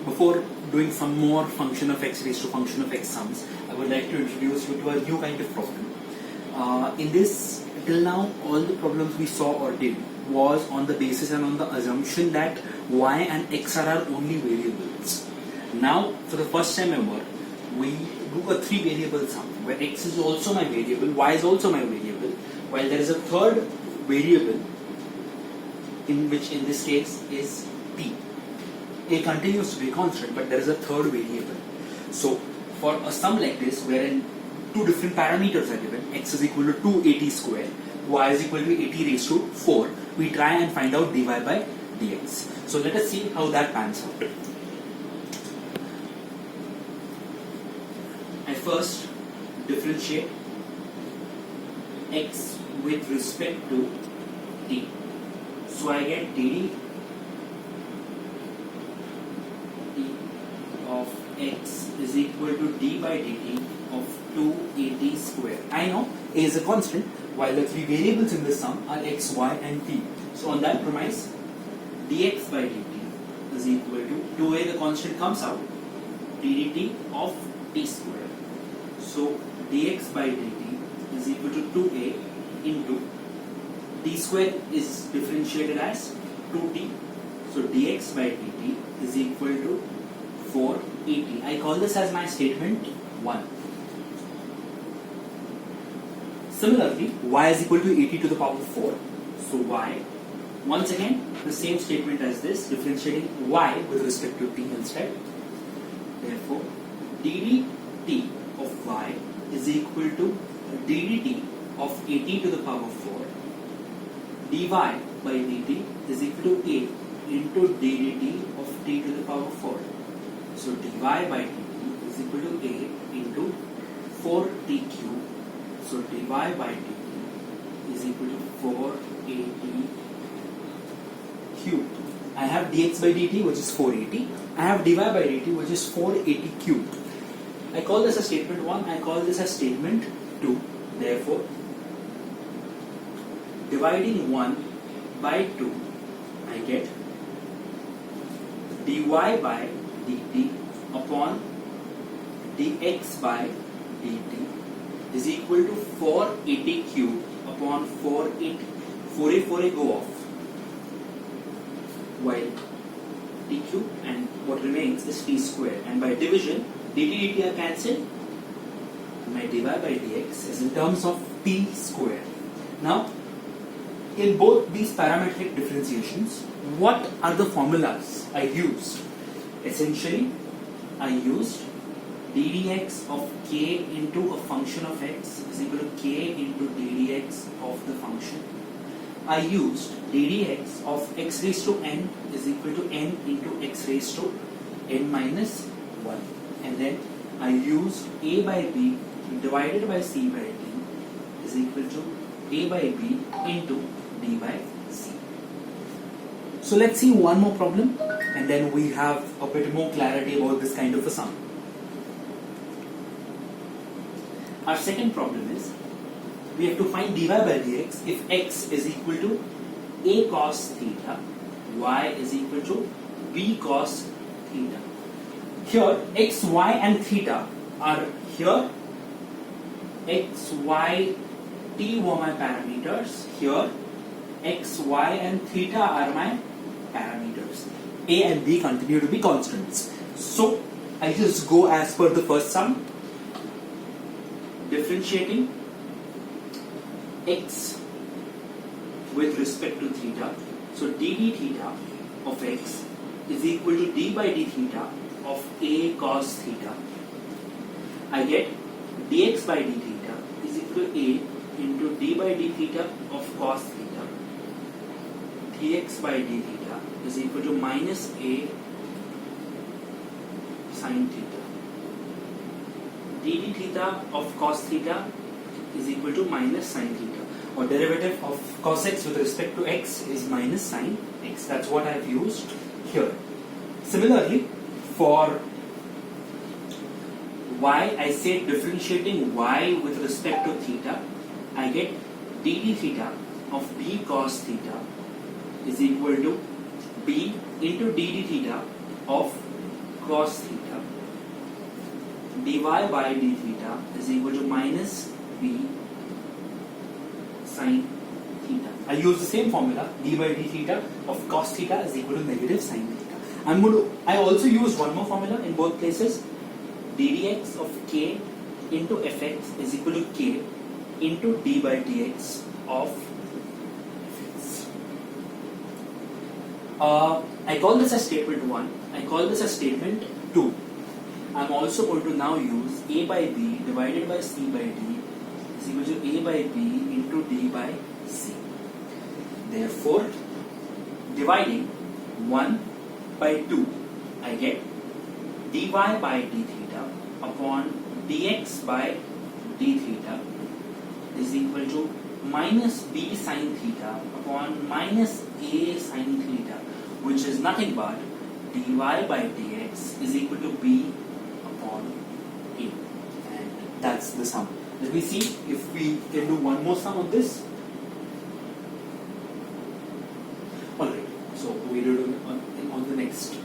before doing some more function of x raised to function of x sums, I would like to introduce you to a new kind of problem. In this, till now, all the problems we saw or did was on the basis and on the assumption that y and x are our only variables. Now, for the first time ever, we do a 3 variable sum where x is also my variable, y is also my variable, while there is a third variable in which in this case is t. A continues to be constant, but there is a third variable. So for a sum like this, wherein two different parameters are given, x is equal to 2at square, y is equal to at raised to 4, we try and find out dy by dx. So let us see how that pans out. I first differentiate x with respect to t. So I get dd of x is equal to d by dt of 2at square. I know a is a constant, while the 3 variables in this sum are x, y and t. So on that premise, dx by dt is equal to 2a, the constant comes out, ddt of t square. So dx by dt is equal to 2a into t square is differentiated as 2t. So dx by dt is equal to 4at. I call this as my statement 1. Similarly, y is equal to at to the power 4. So y, once again, the same statement as this, differentiating y with respect to t instead. Therefore, ddt of y is equal to ddt of at to the power 4. dy by dt is equal to a into ddt of t to the power 4. So dy by dt is equal to a into 4t cube. So dy by dt is equal to 4at cube. I have dx by dt, which is 4at. I have dy by dt, which is 4at cube. I call this a statement 1. I call this a statement 2. Therefore, dividing 1 by 2, I get dy by dt upon dx by dt is equal to 4at cube upon 4at. 4a go off, while t cube and what remains is t square, and by division dt dt are cancelled. My dy by dx is in terms of t square. Now, in both these parametric differentiations, what are the formulas I used? Essentially, I used ddx of k into a function of x is equal to k into ddx of the function. I used ddx of x raised to n is equal to n into x raised to n minus 1. And then I used a by b divided by c by d is equal to a by b into d by c. So let's see one more problem, and then we have a bit more clarity about this kind of a sum. Our second problem is, we have to find dy by dx if x is equal to a cos theta, y is equal to b cos theta. Here, x, y and theta are here. X, y, t were my parameters. Here, x, y and theta are my parameters. A and b continue to be constants. So, I just go as per the first sum, differentiating x with respect to theta. So, dd theta of x is equal to d by d theta of a cos theta. I get dx by d theta is equal to a into d by d theta of cos theta. Dx by d theta is equal to minus a sin theta. dd theta of cos theta is equal to minus sin theta, or derivative of cos x with respect to x is minus sin x. That's what I have used here. Similarly, for y, I say differentiating y with respect to theta, I get dd theta of b cos theta is equal to b into dd theta of cos theta dy by d theta is equal to minus b sin theta. I use the same formula, d by d theta of cos theta is equal to negative sin theta. I also use one more formula in both places. ddx of k into fx is equal to k into d by dx of fx. I call this as statement 1. I call this as statement 2. I'm also going to now use a by b divided by c by d is equal to a by b into d by c. Therefore, dividing 1 by 2, I get dy by d theta upon dx by d theta is equal to minus b sin theta upon minus a sin theta, which is nothing but dy by dx is equal to b upon a. And that's the sum. Let me see if we can do one more sum on this. Alright, so we'll do it on the next